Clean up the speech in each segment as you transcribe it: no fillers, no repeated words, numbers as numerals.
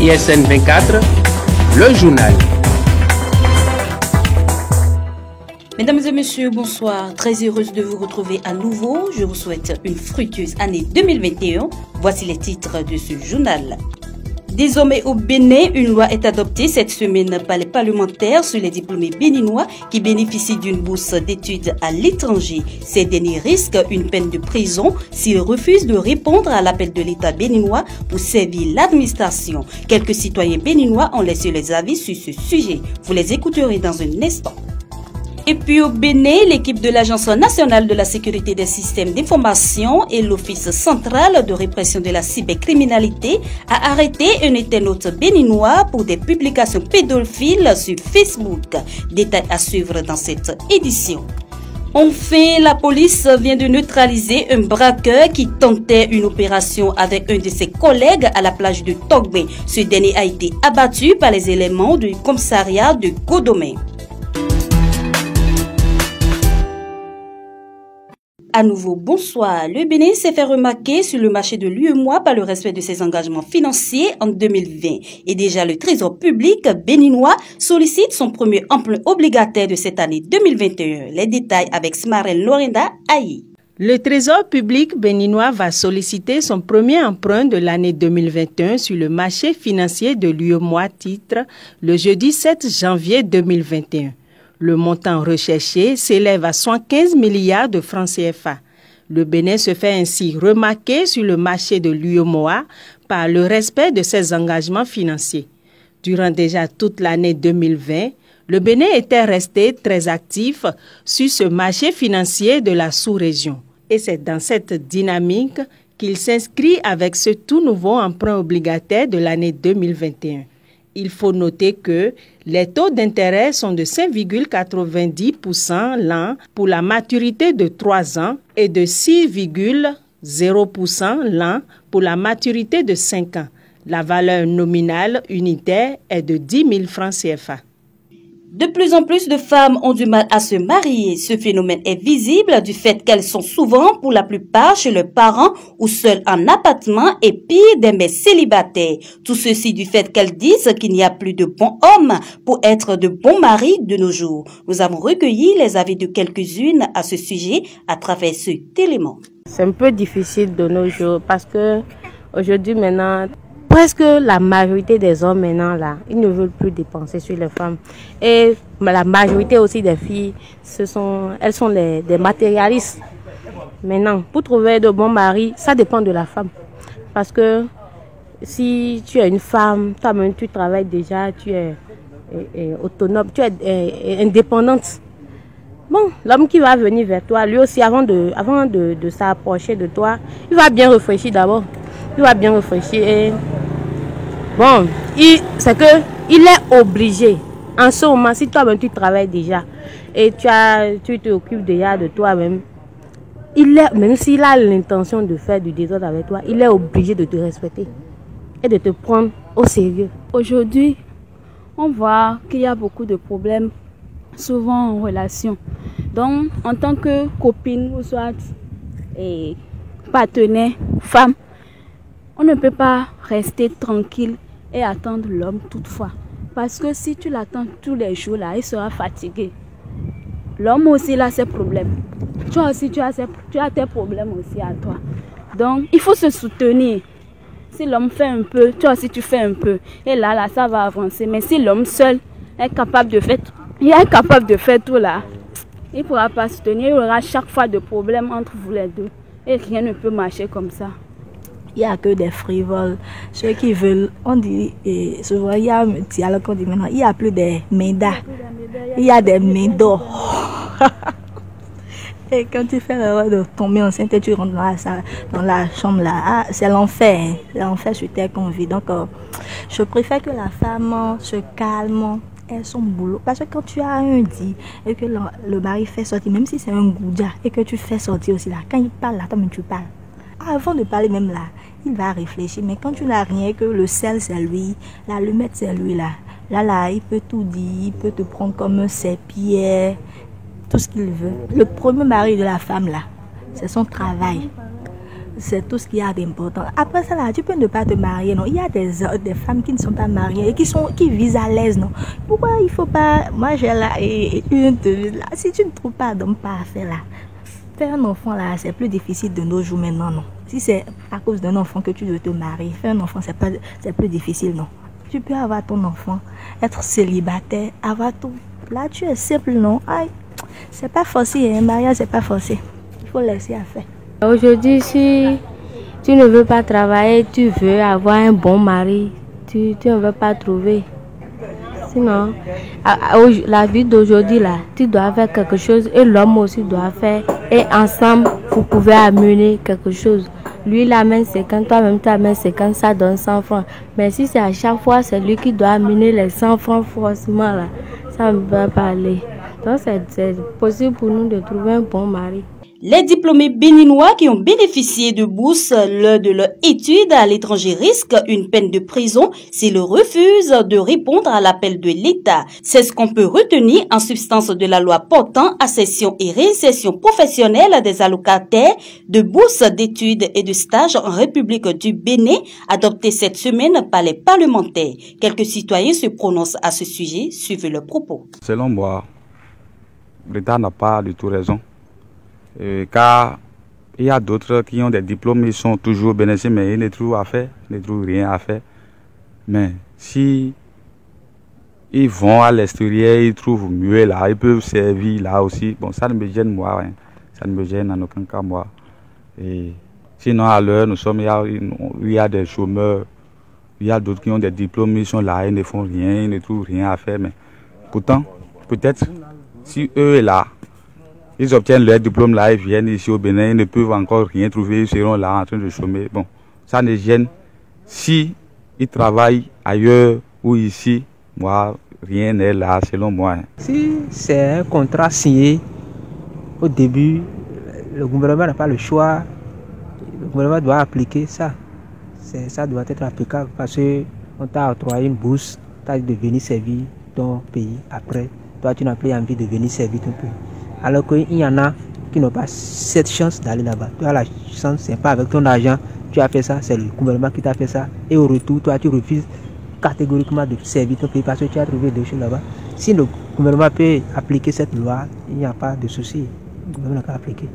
ISN 24, le journal. Mesdames et messieurs, bonsoir. Très heureuse de vous retrouver à nouveau. Je vous souhaite une fructueuse année 2021. Voici les titres de ce journal. Désormais au Bénin, une loi est adoptée cette semaine par les parlementaires sur les diplômés béninois qui bénéficient d'une bourse d'études à l'étranger. Ces derniers risquent une peine de prison s'ils refusent de répondre à l'appel de l'État béninois pour servir l'administration. Quelques citoyens béninois ont laissé les avis sur ce sujet. Vous les écouterez dans un instant. Et puis au Bénin, l'équipe de l'Agence nationale de la sécurité des systèmes d'information et l'Office central de répression de la cybercriminalité a arrêté un internaute béninois pour des publications pédophiles sur Facebook. Détail à suivre dans cette édition. Enfin, la police vient de neutraliser un braqueur qui tentait une opération avec un de ses collègues à la plage de Togbe. Ce dernier a été abattu par les éléments du commissariat de Godomé. À nouveau, bonsoir. Le Bénin s'est fait remarquer sur le marché de l'UEMOA par le respect de ses engagements financiers en 2020. Et déjà, le Trésor public béninois sollicite son premier emprunt obligataire de cette année 2021. Les détails avec Smarel Lorenda Aïe. Le Trésor public béninois va solliciter son premier emprunt de l'année 2021 sur le marché financier de l'UEMOA titre le jeudi 7 janvier 2021. Le montant recherché s'élève à 115 milliards de francs CFA. Le Bénin se fait ainsi remarquer sur le marché de l'UEMOA par le respect de ses engagements financiers. Durant déjà toute l'année 2020, le Bénin était resté très actif sur ce marché financier de la sous-région. Et c'est dans cette dynamique qu'il s'inscrit avec ce tout nouveau emprunt obligataire de l'année 2021. Il faut noter que les taux d'intérêt sont de 5,90% l'an pour la maturité de 3 ans et de 6,0% l'an pour la maturité de 5 ans. La valeur nominale unitaire est de 10 000 francs CFA. De plus en plus de femmes ont du mal à se marier. Ce phénomène est visible du fait qu'elles sont souvent, pour la plupart, chez leurs parents ou seules en appartement et pire des mères célibataires. Tout ceci du fait qu'elles disent qu'il n'y a plus de bons hommes pour être de bons maris de nos jours. Nous avons recueilli les avis de quelques-unes à ce sujet à travers ce élément. C'est un peu difficile de nos jours parce que aujourd'hui maintenant, presque la majorité des hommes maintenant là, ils ne veulent plus dépenser sur les femmes. Et la majorité aussi des filles, elles sont des matérialistes. Maintenant, pour trouver de bons maris, ça dépend de la femme. Parce que si tu es une femme, toi-même tu travailles déjà, tu es autonome, tu es indépendante. Bon, l'homme qui va venir vers toi, lui aussi, avant de s'approcher de toi, il va bien réfléchir d'abord. Il va bien réfléchir et bon, c'est que il est obligé. En ce moment, si toi-même tu travailles déjà et tu te occupes déjà de toi-même, même s'il a l'intention de faire du désordre avec toi, il est obligé de te respecter et de te prendre au sérieux. Aujourd'hui, on voit qu'il y a beaucoup de problèmes, souvent en relation. Donc, en tant que copine ou soit partenaire, femme, on ne peut pas rester tranquille et attendre l'homme toutefois. Parce que si tu l'attends tous les jours, là, il sera fatigué. L'homme aussi a ses problèmes. Toi aussi, tu as tes problèmes aussi à toi. Donc, il faut se soutenir. Si l'homme fait un peu, toi aussi tu fais un peu. Et là, ça va avancer. Mais si l'homme seul est capable de faire tout là, il ne pourra pas soutenir. Il y aura chaque fois de problèmes entre vous les deux. Et rien ne peut marcher comme ça. Il n'y a que des frivoles. Ceux qui veulent, on dit, souvent il y a un dialogue qu'on dit maintenant, il n'y a plus des médas. Il y a des médos. Et quand tu fais l'erreur de tomber enceinte et tu rentres dans la chambre là, ah, c'est l'enfer. Hein. C'est l'enfer sur terre qu'on vit. Donc, je préfère que la femme se calme et son boulot. Parce que quand tu as un dit et que le mari fait sortir, même si c'est un goudja, et que tu fais sortir aussi là, quand il parle là, toi-même tu parles. Avant de parler même là, il va réfléchir. Mais quand tu n'as rien, que le sel c'est lui, l'allumette c'est lui là. Là, il peut tout dire, il peut te prendre comme ses pieds, tout ce qu'il veut. Le premier mari de la femme là, c'est son travail. C'est tout ce qu'il y a d'important. Après ça, là, tu peux ne pas te marier, non? Il y a des femmes qui ne sont pas mariées et qui vivent à l'aise, non? Pourquoi il faut pas... Moi, j'ai là une devise, là. Si tu ne trouves pas d'homme parfait, là, faire un enfant, là, c'est plus difficile de nos jours maintenant, non? Si c'est à cause d'un enfant que tu veux te marier, faire un enfant, c'est plus difficile, non? Tu peux avoir ton enfant, être célibataire, avoir tout. Là, tu es simple, non? Aïe, c'est pas forcé, un mariage, c'est pas forcé. Il faut laisser à faire. Aujourd'hui, si tu ne veux pas travailler, tu veux avoir un bon mari, tu ne veux pas trouver. Sinon, la vie d'aujourd'hui, là, tu dois faire quelque chose et l'homme aussi doit faire. Et ensemble, vous pouvez amener quelque chose. Lui, il amène 50, toi-même, tu amènes 50, ça donne 100 francs. Mais si c'est à chaque fois, c'est lui qui doit amener les 100 francs, forcément, là, ça ne va pas aller. Donc, c'est possible pour nous de trouver un bon mari. Les diplômés béninois qui ont bénéficié de bourses lors de leur étude à l'étranger risquent une peine de prison s'ils refusent de répondre à l'appel de l'État. C'est ce qu'on peut retenir en substance de la loi portant accession et réinsertion professionnelle des allocataires de bourses d'études et de stages en République du Bénin, adoptée cette semaine par les parlementaires. Quelques citoyens se prononcent à ce sujet. Suivez leurs propos. Selon moi, l'État n'a pas du tout raison. Car il y a d'autres qui ont des diplômes, ils sont toujours bénéficiés, mais ils ne trouvent à faire, ils ne trouvent rien à faire. Mais si ils vont à l'extérieur, ils trouvent mieux là, ils peuvent servir là aussi. Bon, ça ne me gêne moi, hein. Ça ne me gêne en aucun cas moi. Et sinon à l'heure, il y a des chômeurs, il y a d'autres qui ont des diplômes, ils sont là, ils ne font rien, ils ne trouvent rien à faire. Mais pourtant, peut-être si eux sont là, ils obtiennent leur diplôme là, ils viennent ici au Bénin, ils ne peuvent encore rien trouver, ils seront là en train de chômer. Bon, ça ne gêne. Si ils travaillent ailleurs ou ici, moi, rien n'est là, selon moi. Si c'est un contrat signé au début, le gouvernement n'a pas le choix. Le gouvernement doit appliquer ça. Ça doit être applicable parce qu'on t'a octroyé une bourse, tu as dit de venir servir ton pays après. Toi, tu n'as plus envie de venir servir ton pays. Alors qu'il y en a qui n'ont pas cette chance d'aller là-bas. Tu as la chance, c'est pas avec ton argent, tu as fait ça, c'est le gouvernement qui t'a fait ça. Et au retour, toi, tu refuses catégoriquement de servir ton pays parce que tu as trouvé des choses là-bas. Si le gouvernement peut appliquer cette loi, il n'y a pas de souci. Le gouvernement n'a qu'à appliquer.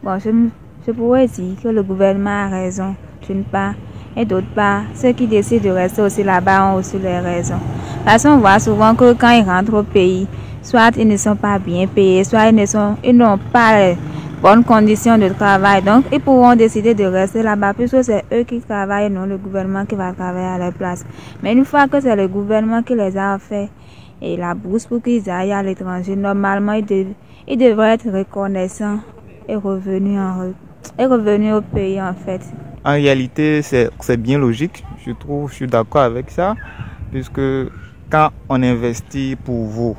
Bon, je pourrais dire que le gouvernement a raison, d'une part, et d'autre part, ceux qui décident de rester aussi là-bas ont aussi les raisons. Parce qu'on voit souvent que quand ils rentrent au pays, soit ils ne sont pas bien payés, soit ils n'ont pas les bonnes conditions de travail. Donc, ils pourront décider de rester là-bas puisque c'est eux qui travaillent, non le gouvernement qui va travailler à leur place. Mais une fois que c'est le gouvernement qui les a fait et la bourse pour qu'ils aillent à l'étranger, normalement, ils devraient être reconnaissants et revenir au pays en fait. En réalité, c'est bien logique, je trouve, je suis d'accord avec ça, puisque quand on investit pour vous,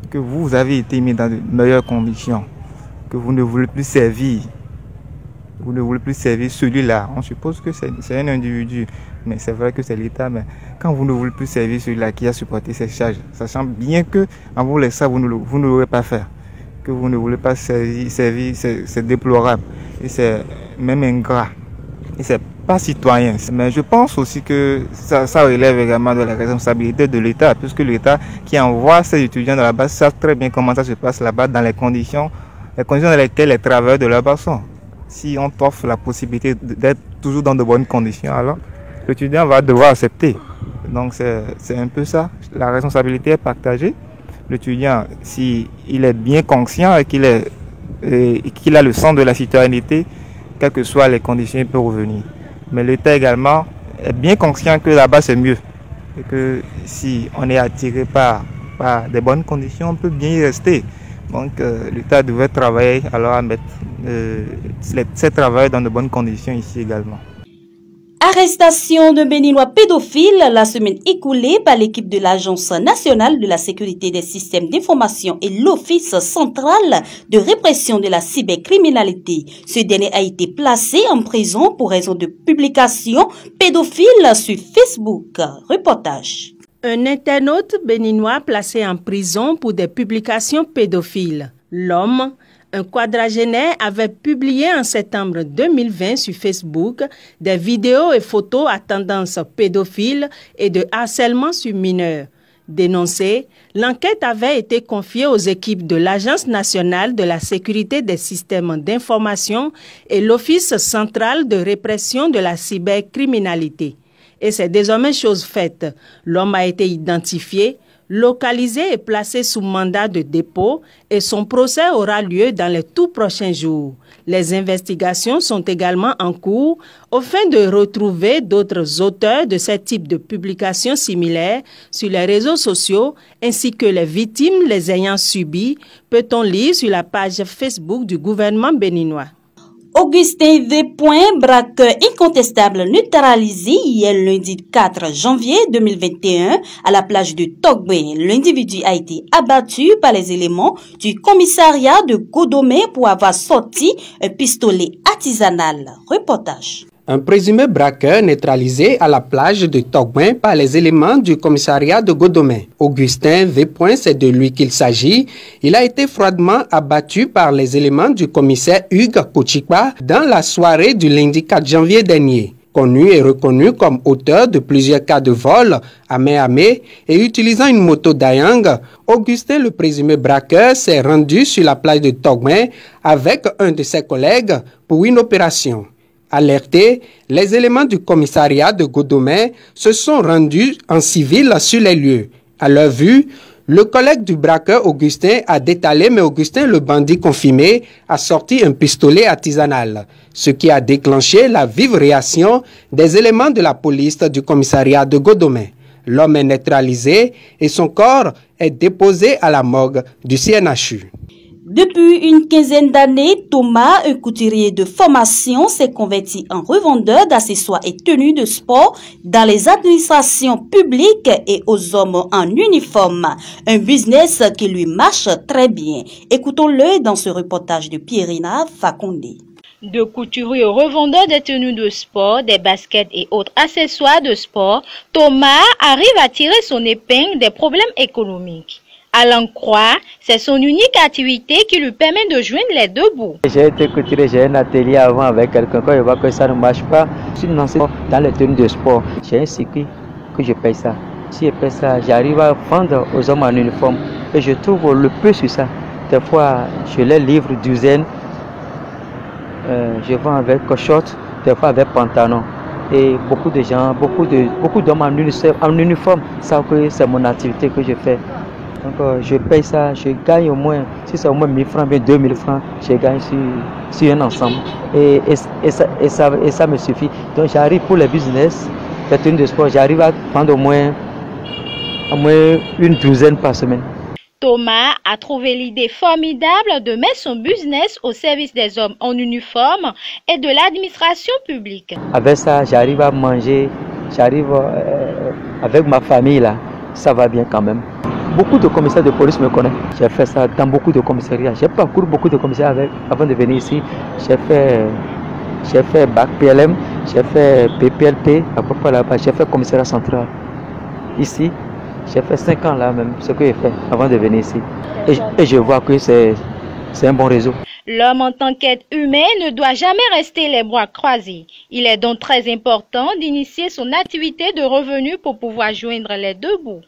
que vous avez été mis dans de meilleures conditions, que vous ne voulez plus servir, celui-là, on suppose que c'est un individu, mais c'est vrai que c'est l'État, mais quand vous ne voulez plus servir celui-là qui a supporté ces charges, sachant bien que en vous laissant, vous ne l'aurez pas faire, que vous ne voulez pas servir, c'est déplorable, et c'est même ingrat. Et c'est pas citoyen. Mais je pense aussi que ça relève également de la responsabilité de l'État, puisque l'État qui envoie ses étudiants de là-bas savent très bien comment ça se passe là-bas dans les conditions dans lesquelles les travailleurs de là-bas sont. Si on t'offre la possibilité d'être toujours dans de bonnes conditions, alors l'étudiant va devoir accepter. Donc c'est un peu ça. La responsabilité est partagée. L'étudiant, s'il est bien conscient et qu'il a le sens de la citoyenneté, quelles que soient les conditions, il peut revenir. Mais l'État également est bien conscient que là-bas c'est mieux. Et que si on est attiré par des bonnes conditions, on peut bien y rester. Donc l'État devrait travailler alors à mettre ces travailleurs dans de bonnes conditions ici également. Arrestation d'un Béninois pédophile la semaine écoulée par l'équipe de l'Agence nationale de la sécurité des systèmes d'information et l'Office central de répression de la cybercriminalité. Ce dernier a été placé en prison pour raison de publication pédophile sur Facebook. Reportage. Un internaute béninois placé en prison pour des publications pédophiles. L'homme Un quadragénaire avait publié en septembre 2020 sur Facebook des vidéos et photos à tendance pédophile et de harcèlement sur mineurs. Dénoncée, l'enquête avait été confiée aux équipes de l'Agence nationale de la sécurité des systèmes d'information et l'Office central de répression de la cybercriminalité. Et c'est désormais chose faite. L'homme a été identifié, localisé et placé sous mandat de dépôt et son procès aura lieu dans les tout prochains jours. Les investigations sont également en cours au fin de retrouver d'autres auteurs de ce type de publications similaires sur les réseaux sociaux ainsi que les victimes les ayant subies, peut-on lire sur la page Facebook du gouvernement béninois. Augustin V. Braqueur incontestable neutralisé hier lundi 4 janvier 2021 à la plage de Togbe. L'individu a été abattu par les éléments du commissariat de Godomé pour avoir sorti un pistolet artisanal. Reportage. Un présumé braqueur neutralisé à la plage de Togben par les éléments du commissariat de Godomé. Augustin V. C'est de lui qu'il s'agit. Il a été froidement abattu par les éléments du commissaire Hugues Kouchikba dans la soirée du lundi 4 janvier dernier. Connu et reconnu comme auteur de plusieurs cas de vol à main armée et utilisant une moto Dayang, Augustin, le présumé braqueur, s'est rendu sur la plage de Togben avec un de ses collègues pour une opération. Alertés, les éléments du commissariat de Godomé se sont rendus en civil sur les lieux. À leur vue, le collègue du braqueur Augustin a détalé, mais Augustin, le bandit confirmé, a sorti un pistolet artisanal, ce qui a déclenché la vive réaction des éléments de la police du commissariat de Godomé. L'homme est neutralisé et son corps est déposé à la morgue du CNHU. Depuis une quinzaine d'années, Thomas, un couturier de formation, s'est converti en revendeur d'accessoires et tenues de sport dans les administrations publiques et aux hommes en uniforme. Un business qui lui marche très bien. Écoutons-le dans ce reportage de Pierina Fakonde. De couturier au revendeur des tenues de sport, des baskets et autres accessoires de sport, Thomas arrive à tirer son épingle des problèmes économiques. À l'en croire, c'est son unique activité qui lui permet de joindre les deux bouts. J'ai été couturier, j'ai un atelier avant avec quelqu'un. Quand je vois que ça ne marche pas, je suis lancé dans les tenues de sport. J'ai un circuit que je paye ça. Si je paye ça, j'arrive à vendre aux hommes en uniforme. Et je trouve le peu sur ça. Des fois, je les livre douzaine. Je vends avec short, des fois avec pantalon. Et beaucoup de gens, beaucoup d'hommes en uniforme savent que c'est mon activité que je fais. Donc je paye ça, je gagne au moins, si c'est au moins 1000 francs, bien 2000 francs, je gagne sur un ensemble. Et ça me suffit. Donc j'arrive pour les business, les tenues de sport, j'arrive à prendre au moins une douzaine par semaine. Thomas a trouvé l'idée formidable de mettre son business au service des hommes en uniforme et de l'administration publique. Avec ça, j'arrive à manger, j'arrive avec ma famille là, ça va bien quand même. Beaucoup de commissaires de police me connaissent. J'ai fait ça dans beaucoup de commissariats. J'ai parcouru beaucoup de commissariats avant de venir ici. J'ai fait BAC PLM, j'ai fait PPLP, à peu près là-bas. J'ai fait commissariat central. Ici, j'ai fait 5 ans là même, ce que j'ai fait avant de venir ici. Et je vois que c'est un bon réseau. L'homme en tant qu'être humain ne doit jamais rester les bras croisés. Il est donc très important d'initier son activité de revenus pour pouvoir joindre les deux bouts.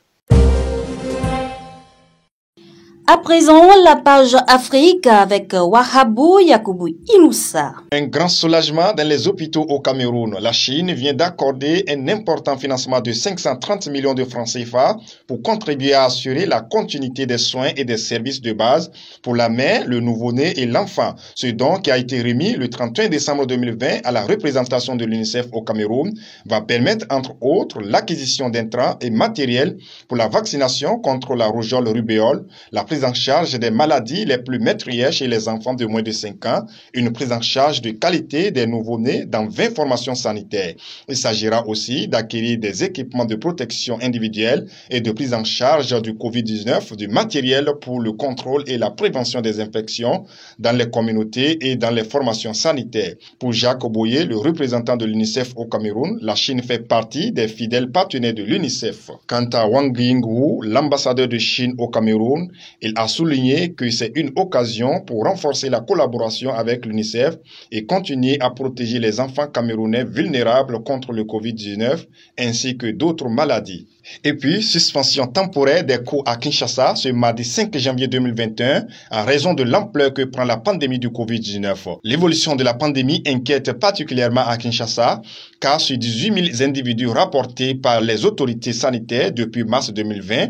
À présent, la page Afrique avec Wahabou Yakoubou Inoussa. Un grand soulagement dans les hôpitaux au Cameroun. La Chine vient d'accorder un important financement de 530 millions de francs CFA pour contribuer à assurer la continuité des soins et des services de base pour la mère, le nouveau-né et l'enfant. Ce don qui a été remis le 31 décembre 2020 à la représentation de l'UNICEF au Cameroun va permettre entre autres l'acquisition d'intrants et matériel pour la vaccination contre la rougeole rubéole, la prise en charge des maladies les plus meurtrières chez les enfants de moins de 5 ans, une prise en charge de qualité des nouveau-nés dans 20 formations sanitaires. Il s'agira aussi d'acquérir des équipements de protection individuelle et de prise en charge du Covid-19, du matériel pour le contrôle et la prévention des infections dans les communautés et dans les formations sanitaires. Pour Jacques Boyer, le représentant de l'UNICEF au Cameroun, la Chine fait partie des fidèles partenaires de l'UNICEF. Quant à Wang Yingwu, l'ambassadeur de Chine au Cameroun, il Il a souligné que c'est une occasion pour renforcer la collaboration avec l'UNICEF et continuer à protéger les enfants camerounais vulnérables contre le Covid-19 ainsi que d'autres maladies. Et puis, suspension temporaire des cours à Kinshasa ce mardi 5 janvier 2021 en raison de l'ampleur que prend la pandémie du Covid-19. L'évolution de la pandémie inquiète particulièrement à Kinshasa car sur 18 000 individus rapportés par les autorités sanitaires depuis mars 2020,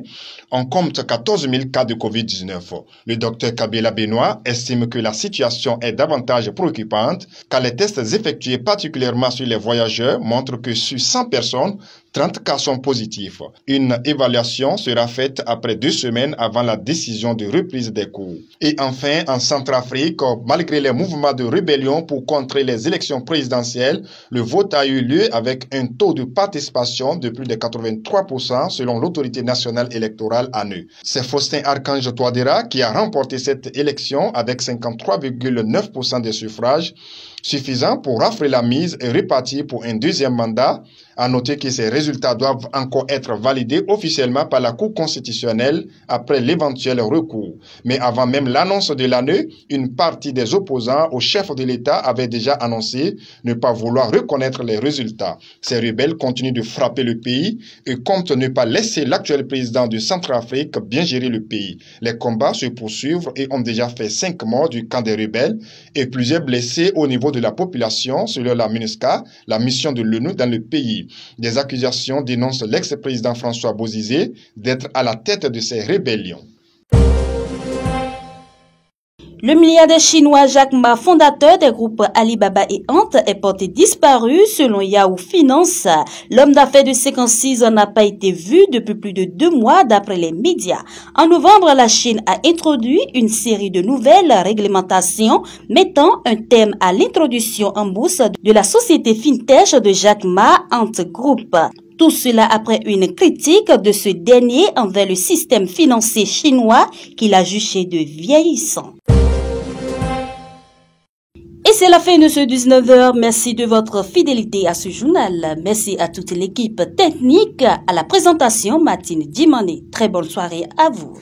on compte 14 000 cas de Covid-19. Le docteur Kabila Benoît estime que la situation est davantage préoccupante car les tests effectués particulièrement sur les voyageurs montrent que sur 100 personnes, 30 cas sont positifs. Une évaluation sera faite après 2 semaines avant la décision de reprise des cours. Et enfin, en Centrafrique, malgré les mouvements de rébellion pour contrer les élections présidentielles, le vote a eu lieu avec un taux de participation de plus de 83% selon l'autorité nationale électorale ANU. C'est Faustin Archange Touadéra qui a remporté cette élection avec 53,9% des suffrages, suffisant pour rafler la mise et repartir pour un deuxième mandat. À noter que ces résultats doivent encore être validés officiellement par la Cour constitutionnelle après l'éventuel recours. Mais avant même l'annonce de l'année, une partie des opposants au chef de l'État avait déjà annoncé ne pas vouloir reconnaître les résultats. Ces rebelles continuent de frapper le pays et comptent ne pas laisser l'actuel président de Centrafrique bien gérer le pays. Les combats se poursuivent et ont déjà fait 5 morts du camp des rebelles et plusieurs blessés au niveau de la population selon la MINUSCA, la mission de l'ONU dans le pays. Des accusations dénoncent l'ex-président François Bozizé d'être à la tête de ces rébellions. Le milliardaire chinois Jack Ma, fondateur des groupes Alibaba et Ant, est porté disparu selon Yahoo Finance. L'homme d'affaires de 56 ans n'a pas été vu depuis plus de 2 mois d'après les médias. En novembre, la Chine a introduit une série de nouvelles réglementations mettant un terme à l'introduction en bourse de la société FinTech de Jack Ma, Ant Group. Tout cela après une critique de ce dernier envers le système financier chinois qu'il a jugé de vieillissant. Et c'est la fin de ce 19h. Merci de votre fidélité à ce journal. Merci à toute l'équipe technique. À la présentation, Martine Dimane. Très bonne soirée à vous.